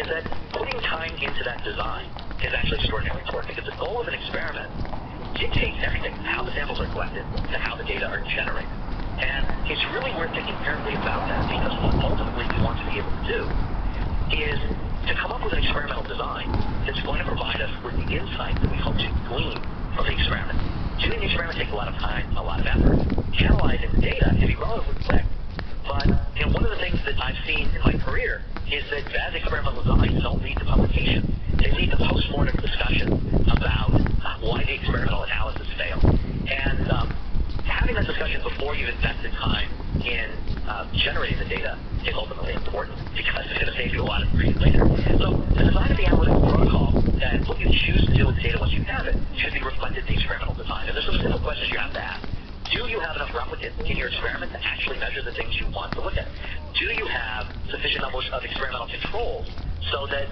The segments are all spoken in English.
is that putting time into that design is actually extraordinarily important, because the goal of an experiment dictates everything, how the samples are collected, to how the data are generated. And it's really worth thinking carefully about that, because what ultimately we want to be able to do is to come up with an experimental design that's going to provide us with the insight that we hope to glean from the experiment. Doing the experiment takes a lot of time, a lot of effort. Analyzing the data can be relatively quick. But one of the things that I've seen in my career is that bad experimental designs don't lead to publication. They lead to post-mortem discussion about why the experimental analysis failed. And having that discussion before you've invested time in generating the data is ultimately important, because it's going to save you a lot of grief later. So the design of the analytical protocol and what you choose to do with the data once you have it should be reflected in the experimental design. And there's some simple questions you have to ask. Do you have enough replicants in your experiment to actually measure the things you want to look at? Do you have sufficient numbers of experimental controls so that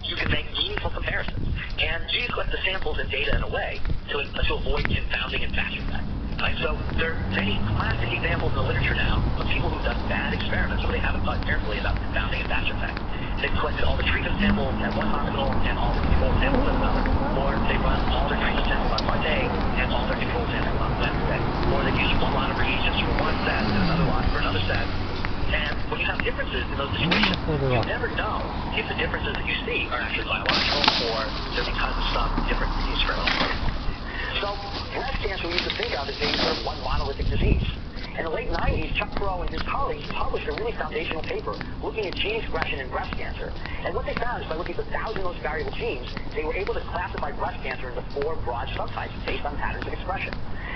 you can make meaningful comparisons? And do you collect the samples and data in a way to avoid confounding and batch effect? Right? So there are many classic examples in the literature now of people who've done bad experiments where they haven't thought carefully about confounding and batch effect. They've collected all the treatment samples at one hospital and all the control samples at another. Or they run all their treatment samples on part A and all their control samples on Wednesday. Or they've used one lot of reagents for one set and another lot for another set. And when you have differences in those situations, you never know if the differences that you see are actually biological or they're because of some difference in the experimental protocol. So breast cancer we used to think of as being sort of one monolithic disease. In the late 90s, Chuck Perot and his colleagues published a really foundational paper looking at gene expression in breast cancer. And what they found is by looking at 1,000 most variable genes, they were able to classify breast cancer into 4 broad subtypes based on patterns of expression.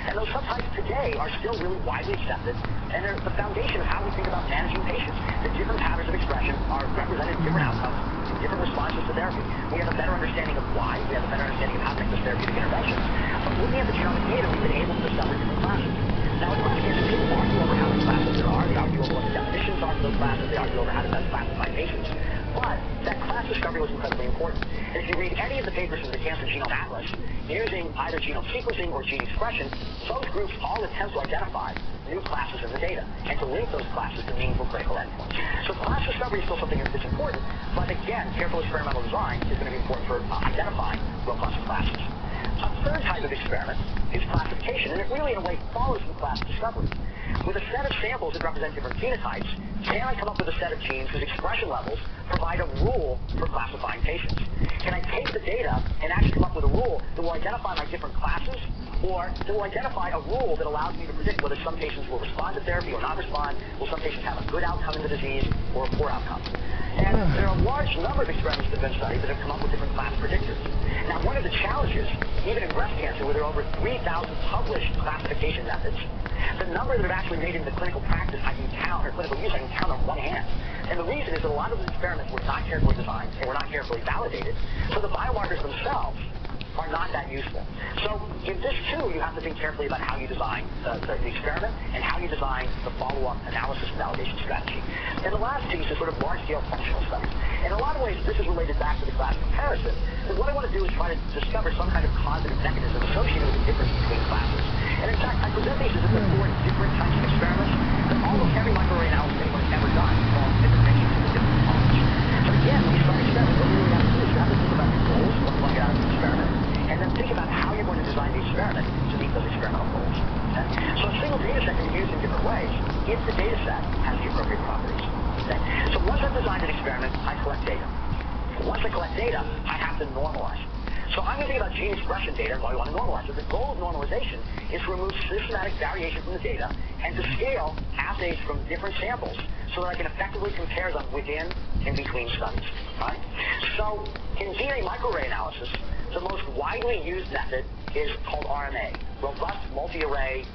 And those subtypes today are still really widely accepted, and they're the foundation of how we think about managing patients. The different patterns of expression are represented in different outcomes, in different responses to therapy. We have a better understanding of why, we have a better understanding of how to make those therapeutic interventions. But looking at the genomic data, we've been able to discover different classes. Now, in breast cancer, people argue over how many classes there are. They argue over what the definitions are for those classes. They argue over how to best classify patients. But that class discovery was incredibly important. And if you read any of the papers from the Cancer Genome Atlas, using either genome sequencing or gene expression, those groups all attempt to identify new classes in the data and to link those classes to meaningful clinical endpoints. So class discovery is still something that's important, but again, careful experimental design is going to be important for identifying robust classes. A third type of experiment is classification, and it really, in a way, follows from class discovery. With a set of samples that represent different phenotypes, can I come up with a set of genes whose expression levels provide a rule for classifying patients? Can I take the data and actually come up with a rule that will identify my different classes, or that will identify a rule that allows me to predict whether some patients will respond to therapy or not respond, will some patients have a good outcome in the disease or a poor outcome? And there are a large number of experiments that have been studied that have come up with different class predictors. Now, one of the challenges, even in breast cancer, where there are over 3,000 published classification methods, the number that have actually made into clinical practice I can count, or clinical use I can count on one hand. And the reason is that a lot of those experiments were not carefully designed and were not carefully validated, so the biomarkers themselves are not that useful. So in this, too, you have to think carefully about how you design the experiment and how you design the follow-up analysis and validation strategy. And the last piece is sort of large-scale functional studies. In a lot of ways, this is related back to the class comparison, but what I want to do is try to discover some kind of causative mechanism associated with the difference between classes. And in fact, I present these as if they're 4 different types of experiments that almost every microarray analysis anybody's ever done involves different mixtures of the different components. So again, when you start an experiment, what you really have to do is you have to think about your goals, what you want to get out of the experiment, and then think about how you're going to design the experiment to meet those experimental goals. Okay? So a single data set can be used in different ways if the data set has the appropriate properties. Okay? So once I've designed an experiment, I collect data. Once I collect data, I have to normalize. So I'm going to think about gene expression data and what I want to normalize. So the goal of normalization is to remove systematic variation from the data and to scale assays from different samples so that I can effectively compare them within and between studies. Right? So in DNA microarray analysis, the most widely used method is called RMA, Robust Multi-Array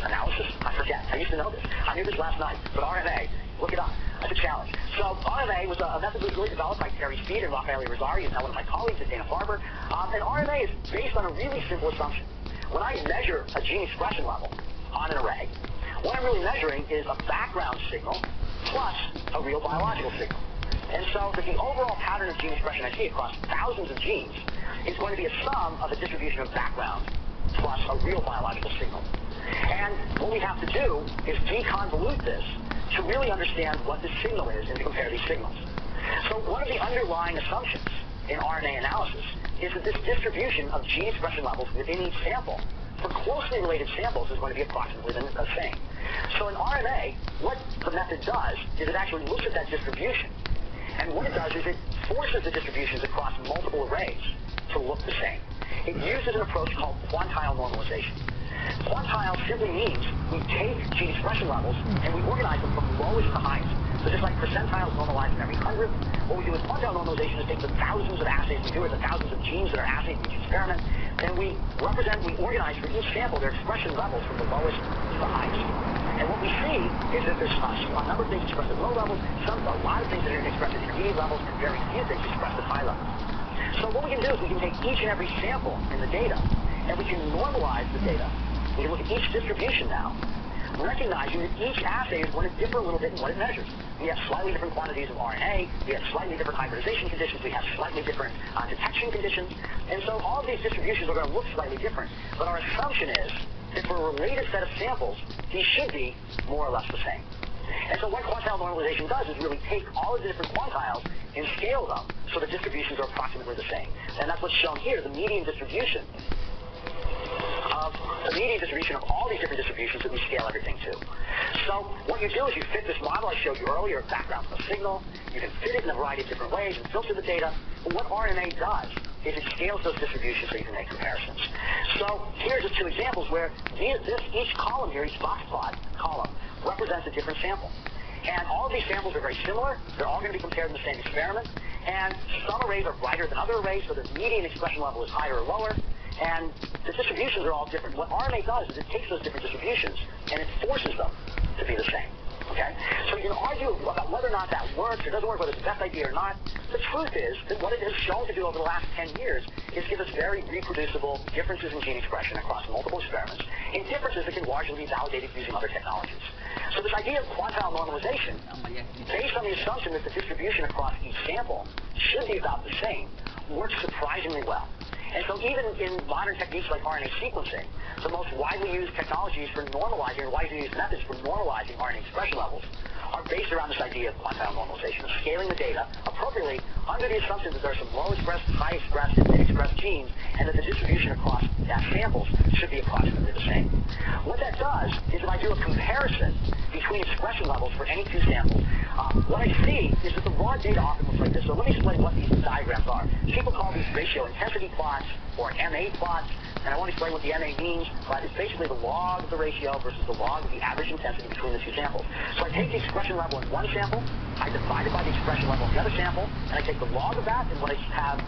Analysis. I forget. I used to know this. I knew this last night. But RMA, look it up. That's a challenge. So RMA was a method that was really developed by Terry Speed and Raffaele Rosari, who's now one of my colleagues at Dana-Farber. And RMA is based on a really simple assumption. When I measure a gene expression level on an array, what I'm really measuring is a background signal plus a real biological signal. And so that the overall pattern of gene expression I see across thousands of genes is going to be a sum of a distribution of background plus a real biological signal. And what we have to do is deconvolute this to really understand what the signal is and to compare these signals. So one of the underlying assumptions in RNA analysis is that this distribution of gene expression levels within each sample for closely related samples is going to be approximately the same. So in RNA, what the method does is it actually looks at that distribution, and what it does is it forces the distributions across multiple arrays to look the same. It uses an approach called quantile normalization. Quantile simply means we take gene expression levels and we organize them from lowest to highest. So just like percentiles normalize in every 100th, what we do with quantile normalization is take the thousands of assays we do, or the thousands of genes that are assayed in each experiment, and we organize for each sample their expression levels from the lowest to the highest. And what we see is that there's a number of things expressed at low levels, a lot of things that are expressed at intermediate levels, and very few things expressed at high levels. So what we can do is we can take each and every sample in the data, and we can normalize the data. We can look at each distribution now, recognizing that each assay is going to differ a little bit in what it measures. We have slightly different quantities of RNA, we have slightly different hybridization conditions, we have slightly different detection conditions, and so all of these distributions are going to look slightly different. But our assumption is that for a related set of samples, these should be more or less the same. And so what quantile normalization does is really take all of the different quantiles and scale them so the distributions are approximately the same. And that's what's shown here, the median distribution of all these different distributions that we scale everything to. So what you do is you fit this model I showed you earlier, background from a signal. You can fit it in a variety of different ways and filter the data. But what RNA does is it scales those distributions so you can make comparisons. So here's just two examples where each column here, each box plot column, represents a different sample. And all of these samples are very similar. They're all going to be compared in the same experiment. And some arrays are brighter than other arrays, so the median expression level is higher or lower. And the distributions are all different. What RNA does is it takes those different distributions and it forces them to be the same. Okay? So you can argue about whether or not that works or doesn't work, whether it's the best idea or not. The truth is that what it has shown to do over the last 10 years is give us very reproducible differences in gene expression across multiple experiments, and differences that can largely be validated using other technologies. So this idea of quantile normalization, based on the assumption that the distribution across each sample should be about the same, works surprisingly well. And so even in modern techniques like RNA sequencing, the most widely used technologies for normalizing, or widely used methods for normalizing RNA expression levels are based around this idea of quantile normalization, of scaling the data appropriately under the assumption that there are some low-expressed, high-expressed, and mid-expressed genes, and that the distribution across samples should be approximately the same. What that does is if I do a comparison between expression levels for any two samples, what I see is that the raw data often looks like this. So let me explain what these diagrams are. People call these ratio intensity plots or MA plots, and I won't explain what the MA means, but it's basically the log of the ratio versus the log of the average intensity between the two samples. So I take the expression level in one sample, I divide it by the expression level in the other sample, and I take the log of that, and what I have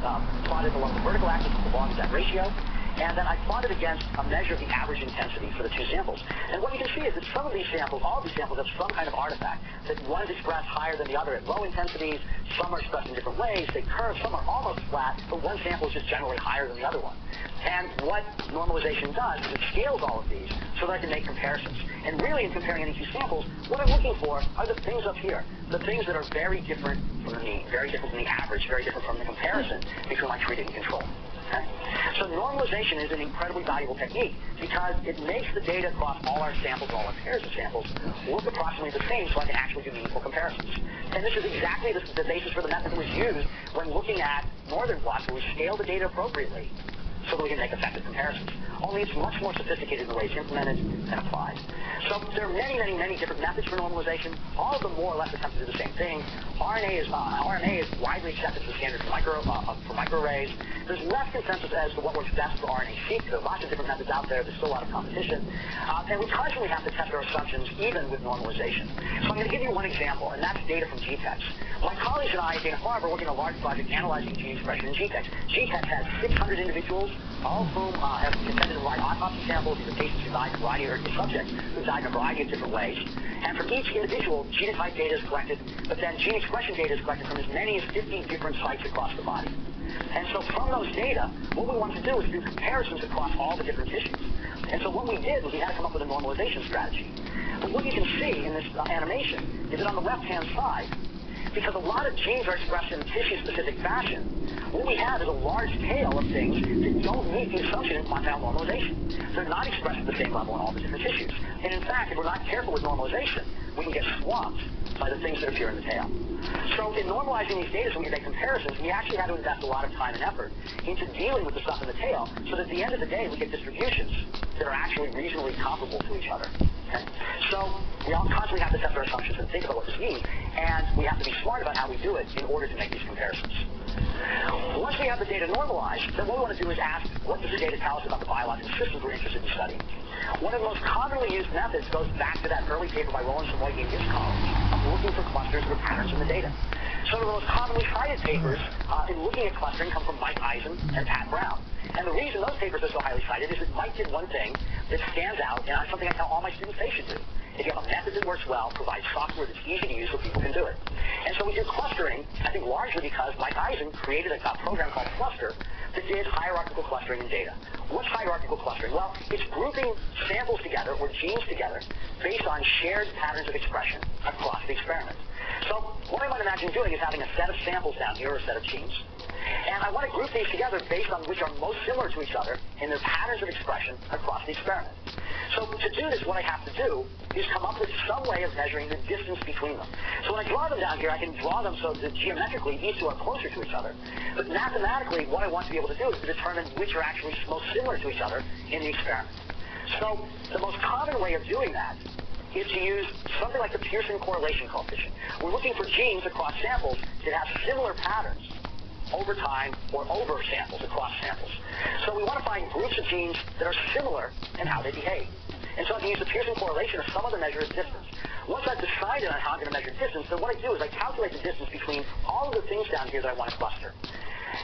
plotted along the vertical axis is the log of that ratio. And then I plot it against a measure of the average intensity for the two samples. And what you can see is that some of these samples, all of these samples, have some kind of artifact. That one is expressed higher than the other at low intensities, some are expressed in different ways, they curve, some are almost flat, but one sample is just generally higher than the other one. And what normalization does is it scales all of these so that I can make comparisons. And really, in comparing any two samples, what I'm looking for are the things up here, the things that are very different from the mean, very different from the average, very different from the comparison between my treated and control. Okay? So normalization is an incredibly valuable technique because it makes the data across all our samples, all our pairs of samples, look approximately the same so I can actually do meaningful comparisons. And this is exactly the basis for the method that was used when looking at northern plots, where we scale the data appropriately so that we can make effective comparisons. Only it's much more sophisticated in the way it's implemented and applied. So there are many, many, many different methods for normalization. All of them more or less attempt to do the same thing. RNA is widely accepted as the standard for microarrays. There's less consensus as to what works best for RNA-seq. There are lots of different methods out there. There's still a lot of competition. And we constantly have to test our assumptions, even with normalization. So I'm going to give you one example, and that's data from GTEx. My colleagues and I at Dana-Farber are working on a large project analyzing gene expression in GTEx. GTEx has 600 individuals, all of whom have consented to provide autopsy samples. These are patients who died in a variety of subjects who died in a variety of different ways. And from each individual, genotype data is collected, but then gene expression data is collected from as many as 50 different sites across the body. And so from those data, what we wanted to do is do comparisons across all the different tissues. And so what we did was we had to come up with a normalization strategy. But what you can see in this animation is that on the left-hand side, because a lot of genes are expressed in tissue-specific fashion, what we have is a large tail of things that don't meet the assumption in quantile normalization. They're not expressed at the same level in all the different tissues. And in fact, if we're not careful with normalization, we can get swamped by the things that appear in the tail. So in normalizing these data so we can make comparisons, we actually had to invest a lot of time and effort into dealing with the stuff in the tail so that at the end of the day we get distributions that are actually reasonably comparable to each other. Okay? So we all constantly have to test our assumptions and think about what this means, and we have to be smart about how we do it in order to make these comparisons. Once we have the data normalized, then what we want to do is ask, what does the data tell us about the biological systems we're interested in studying? One of the most commonly used methods goes back to that early paper by Roland Samoyed and his colleagues of looking for clusters or patterns in the data. Some of the most commonly cited papers in looking at clustering come from Mike Eisen and Pat Brown. And the reason those papers are so highly cited is that Mike did one thing that stands out, and something I tell all my students they should do. If you have a method that works well, provide software that's easy to use so people can do it. And so we do clustering, I think largely because Mike Eisen created a program called Cluster that did hierarchical clustering in data. What's hierarchical clustering? Well, it's grouping samples together or genes together based on shared patterns of expression across the experiment. So what I might imagine doing is having a set of samples down here or a set of genes. And I want to group these together based on which are most similar to each other in their patterns of expression across the experiment. So to do this, what I have to do is come up with some way of measuring the distance between them. So when I draw them down here, I can draw them so that geometrically these two are closer to each other. But mathematically, what I want to be able to do is to determine which are actually most similar to each other in the experiment. So the most common way of doing that is to use something like the Pearson correlation coefficient. We're looking for genes across samples that have similar patterns over time or over samples, across samples. So we want to find groups of genes that are similar in how they behave. And so I can use the Pearson correlation or some other measure of distance. Once I've decided on how I'm going to measure distance, then what I do is I calculate the distance between all of the things down here that I want to cluster.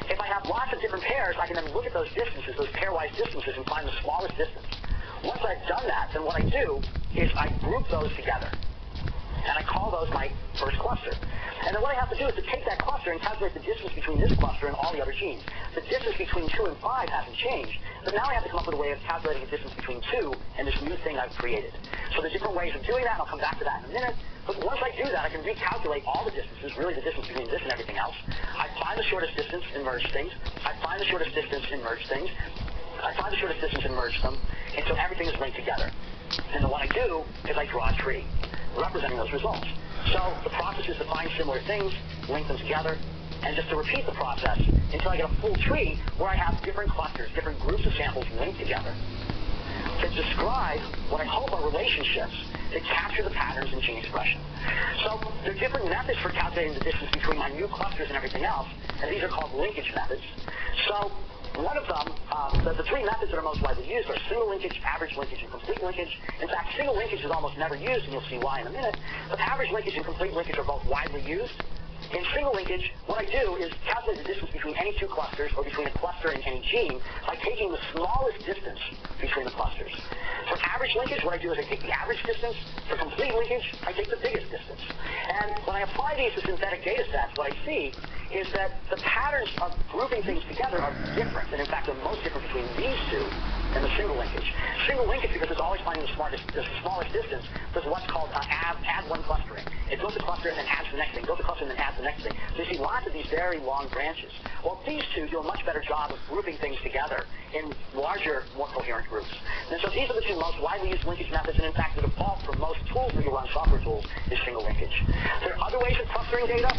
If I have lots of different pairs, I can then look at those distances, those pairwise distances, and find the smallest distance. Once I've done that, then what I do is I group those together. And I call those my first cluster. And then what I have to do is to take that cluster and calculate the distance between this cluster and all the other genes. The distance between 2 and 5 hasn't changed, but now I have to come up with a way of calculating the distance between 2 and this new thing I've created. So there's different ways of doing that, and I'll come back to that in a minute. But once I do that, I can recalculate all the distances, really the distance between this and everything else. I find the shortest distance and merge things. I find the shortest distance and merge things. I find the shortest distance and merge them, and so everything is linked together. And then what I do is I draw a tree representing those results. So the process is to find similar things, link them together, and just to repeat the process until I get a full tree where I have different clusters, different groups of samples linked together to describe what I hope are relationships that capture the patterns in gene expression. So there are different methods for calculating the distance between my new clusters and everything else, and these are called linkage methods. So one of them, the three methods that are most widely used are single linkage, average linkage, and complete linkage. In fact, single linkage is almost never used, and you'll see why in a minute. But average linkage and complete linkage are both widely used. In single linkage, what I do is calculate the distance between any two clusters or between a cluster and any gene by taking the smallest distance between the clusters. For average linkage, what I do is I take the average distance. For complete linkage, I take the biggest distance. And when I apply these to synthetic data sets, what I see is that the patterns of grouping things together are different, and in fact are most different between these two and the single linkage. Single linkage, because it's always finding the smallest distance, does what's called add one clustering. It builds a cluster and then adds the next thing, builds a cluster and then adds the next thing. So you see lots of these very long branches. Well, these two do a much better job of grouping things together in larger, more coherent groups. And so these are the two most widely used linkage methods, and in fact the default for most tools where you run software tools is single linkage. There are other ways of clustering data.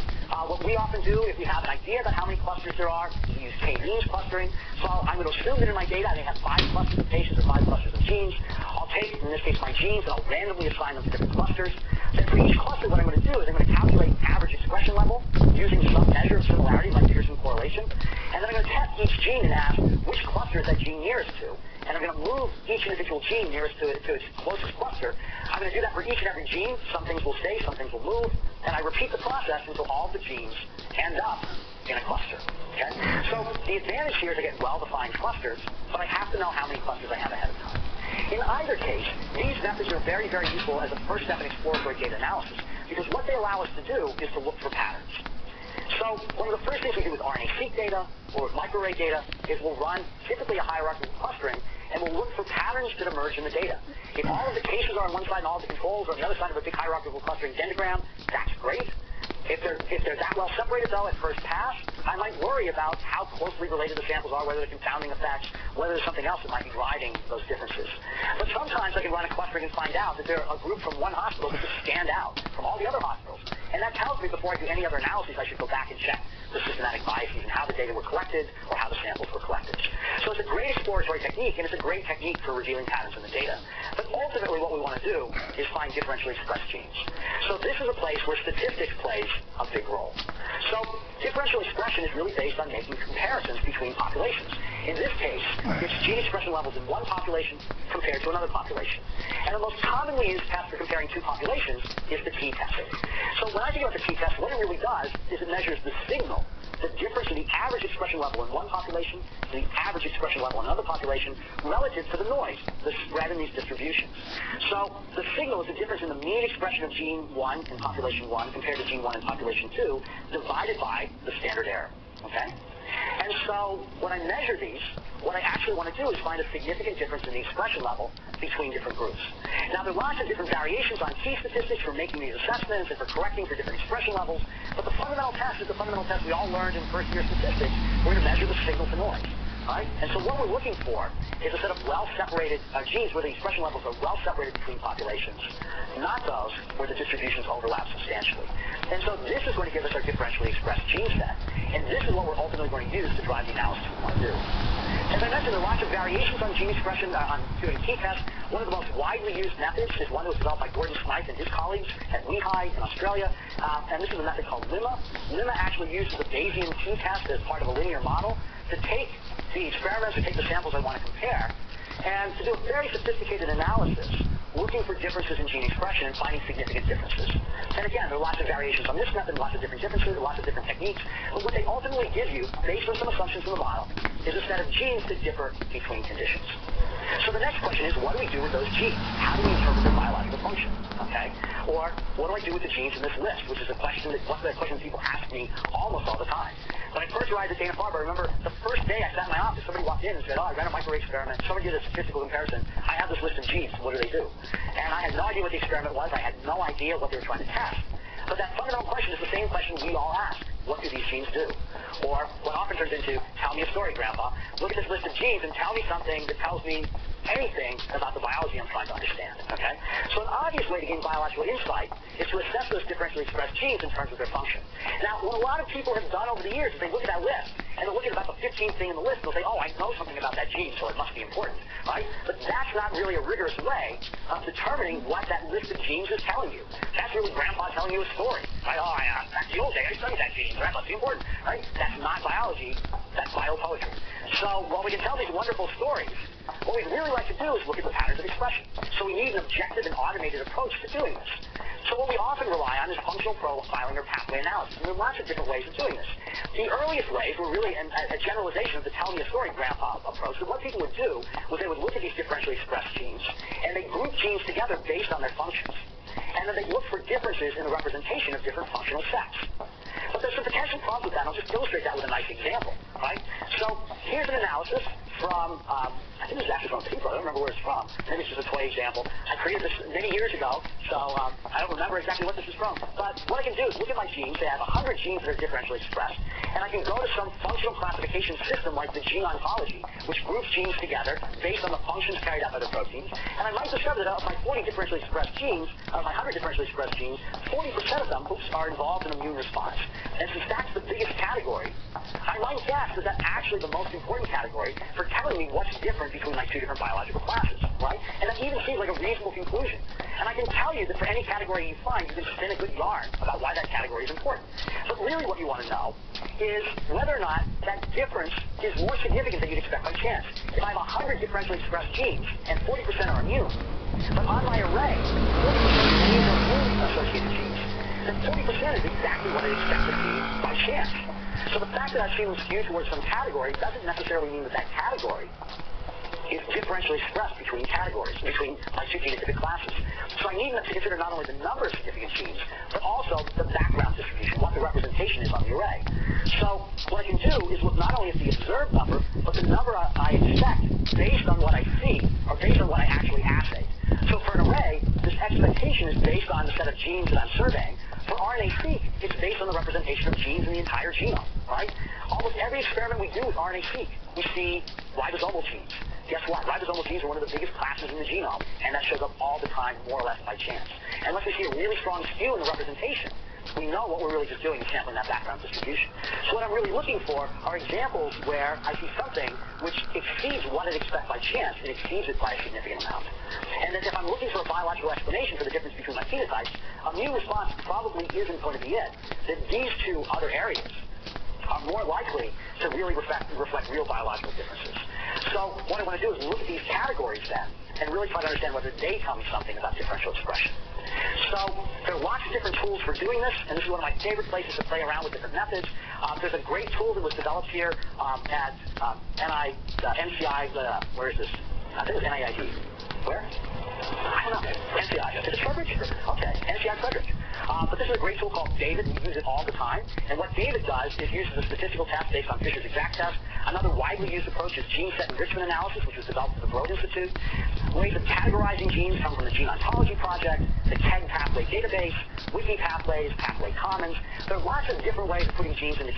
What we often do, if we have an idea about how many clusters there are, we use k-means clustering. So I'm going to assume that in my data I may have 5 clusters of patients or 5 clusters of genes. I'll take, in this case, my genes, and I'll randomly assign them to different clusters. Then for each cluster, what I'm going to do is I'm going to calculate average expression level using some measure of similarity like Pearson correlation. And then I'm going to test each gene and ask which cluster is that gene nearest to. And I'm going to move each individual gene nearest to its closest cluster. I'm going to do that for each and every gene. Some things will stay, some things will move. And I repeat the process until all the genes end up in a cluster. Okay? So the advantage here is I get well-defined clusters, but I have to know how many clusters I have ahead of time. In either case, these methods are very, very useful as a first step in exploratory data analysis, because what they allow us to do is to look for patterns. So one of the first things we do with RNA-seq data or with microarray data is we'll run typically a hierarchical clustering, and we'll look for patterns that emerge in the data. If all of the cases are on one side and all of the controls are on the other side of a big hierarchical clustering dendrogram, that's great. If they're that well separated, though, at first pass, I might worry about how closely related the samples are, whether they're confounding effects, whether there's something else that might be driving those differences. But sometimes I can run a clustering and find out that they're a group from one hospital that just stand out from all the other hospitals. And that tells me before I do any other analysis, I should go back and check the systematic biases and how the data were collected or how the samples were collected. So it's a great exploratory technique, and it's a great technique for revealing patterns in the data. But ultimately what we want to do is find differentially expressed genes. So this is a place where statistics plays a big role. So differential expression is really based on making comparisons between populations. In this case, it's gene expression levels in one population compared to another population. And the most commonly used test for comparing two populations is the t-test. So when I think about the t-test, what it really does is it measures the signal, the difference in the average expression level in one population and the average expression level in another population relative to the noise, the spread in these distributions. So the signal is the difference in the mean expression of gene 1 in population 1 compared to gene 1 in population 2 divided by the standard error. Okay? And so when I measure these, what I actually want to do is find a significant difference in the expression level between different groups. Now, there are lots of different variations on t-statistics for making these assessments and for correcting for different expression levels, but the fundamental test is the fundamental test we all learned in first-year statistics. We're going to measure the signal to noise. Right? And so what we're looking for is a set of well-separated genes where the expression levels are well-separated between populations, not those where the distributions overlap substantially. And so this is going to give us our differentially expressed gene set. And this is what we're ultimately going to use to drive the analysis we want to do. As I mentioned, there are lots of variations on gene expression on doing t-tests. One of the most widely used methods is one that was developed by Gordon Smythe and his colleagues at Lehigh in Australia. And this is a method called LIMA. LIMA actually uses the Bayesian t-test as part of a linear model to take the experiments, to take the samples I want to compare, and to do a very sophisticated analysis looking for differences in gene expression and finding significant differences. And again, there are lots of variations on this method, lots of different differences, lots of different techniques, but what they ultimately give you, based on some assumptions from the model, is a set of genes that differ between conditions. So the next question is, what do we do with those genes? How do we interpret their biological function? Okay? Or, what do I do with the genes in this list, which is a question that people ask me almost all the time. When I first arrived at Dana-Farber, I remember the first day I sat in my office, somebody walked in and said, I ran a microarray experiment. Somebody did a statistical comparison. I have this list of genes. What do they do? And I had no idea what the experiment was. I had no idea what they were trying to test. But that fundamental question is the same question we all ask. What do these genes do? Or what often turns into, tell me a story, Grandpa. Look at this list of genes and tell me something that tells me anything about the biology I'm trying to understand. Okay? So an obvious way to gain biological insight is to assess those differentially expressed genes in terms of their function. Now, what a lot of people have done over the years is they look at that list and they'll look at about the 15th thing in the list and they'll say, I know something about that gene, so it must be important. Right? But that's not really a rigorous way of determining what that list of genes is telling you. That's really Grandpa telling you a story. Right? Back in the old day, I studied that gene. That must be important. Right? That's not biology. That's biopoetry. So while we can tell these wonderful stories, what we'd really like to do is look at the patterns of expression. So we need an objective and automated approach to doing this. So what we often rely on is functional profiling or pathway analysis. And there are lots of different ways of doing this. The earliest ways were really a generalization of the tell me a story grandpa approach. So what people would do was they would look at these differentially expressed genes, and they group genes together based on their functions. And then they look for differences in the representation of different functional sets. But there's some potential problems with that. I'll just illustrate that with a nice example. Right? So here's an analysis from, I think this is actually from People. I don't remember where it's from. Maybe it's just a toy example. I created this many years ago, so I don't remember exactly what this is from. But what I can do is look at my genes. They have 100 genes that are differentially expressed. And I can go to some functional classification system like the gene ontology, which groups genes together based on the functions carried out by the proteins. And I might discover that of my 40 differentially expressed genes, of my 100 differentially expressed genes, 40% of them are involved in immune response. And since that's the biggest category, I might guess that that's actually the most important category for telling me what's different between my two different biological classes, right? And that even seems like a reasonable conclusion. And I can tell you that for any category you find, you can spin a good yarn about why that category is important. But really what you want to know is whether or not that difference is more significant than you'd expect by chance. If I have 100 differentially expressed genes and 40% are immune, but on my array, 40% of these are immune-associated genes, then 40% is exactly what I'd expect to see by chance. So the fact that I've seen them skew towards some category doesn't necessarily mean that that category is differentially expressed between categories, between my two genotypic classes. So I need to consider not only the number of significant genes, but also the background distribution, what the representation is on the array. So what I can do is look not only at the observed number, but the number I expect based on what I see, or based on what I actually assayed. So for an array, this expectation is based on the set of genes that I'm surveying. For For RNA-seq, it's based on the representation of genes in the entire genome, right? Almost every experiment we do with RNA-seq, we see ribosomal genes. Guess what? Ribosomal genes are one of the biggest classes in the genome, and that shows up all the time, more or less by chance. Unless we see a really strong skew in the representation, we know what we're really just doing is sampling that background distribution. So what I'm really looking for are examples where I see something which exceeds what I'd expect by chance. It exceeds it by a significant amount. And that if I'm looking for a biological explanation for the difference between my phenotypes, immune response probably isn't going to be it. That these two other areas are more likely to really reflect real biological differences. So what I want to do is look at these categories then and really try to understand whether they tell me something about differential expression. So there are lots of different tools for doing this, and this is one of my favorite places to play around with different methods. There's a great tool that was developed here at NCI. Where is this? I think it was NIID. Where? I don't know. NCI. Is it Frederick? Okay, NCI Frederick. But this is a great tool called David. We use it all the time. And what David does is uses a statistical test based on Fisher's exact test. Another widely used approach is gene set enrichment analysis, which was developed at the Broad Institute. Ways of categorizing genes come from the Gene Ontology Project, the KEGG Pathway Database, Wiki Pathways, Pathway Commons. There are lots of different ways of putting genes into